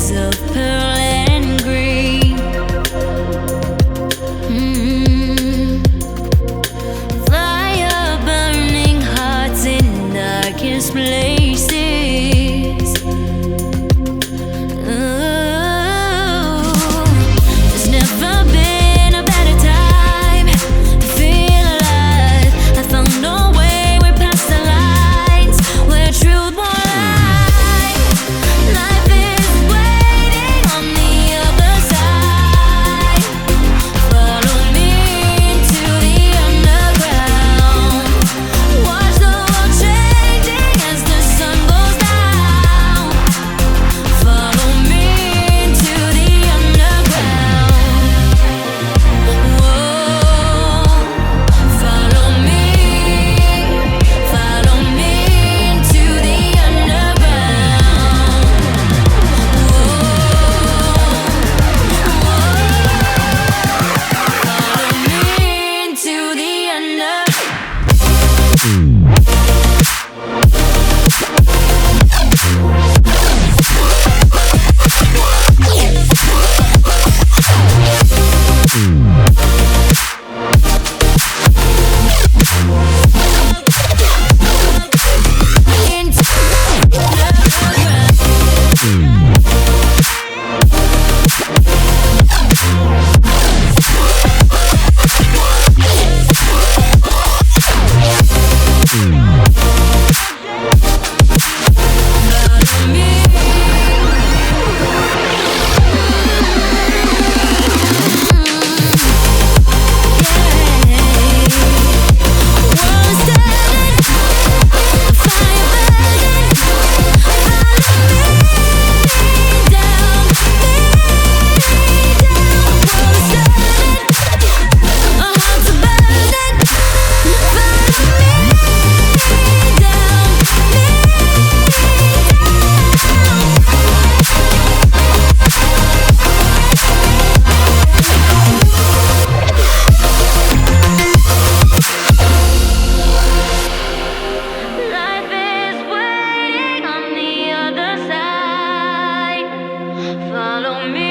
shades of pearl and green. Fire burning hearts in darkest places. There's never been a better time to feel alive. I found a way way past the lines where truth won't lie. Life is waiting on the other side. Follow me into the underground. Watch the world changing as the sun goes down. Follow me into the underground. Whoa, follow me into the underground. Follow me into the life is waiting on the other side. Follow me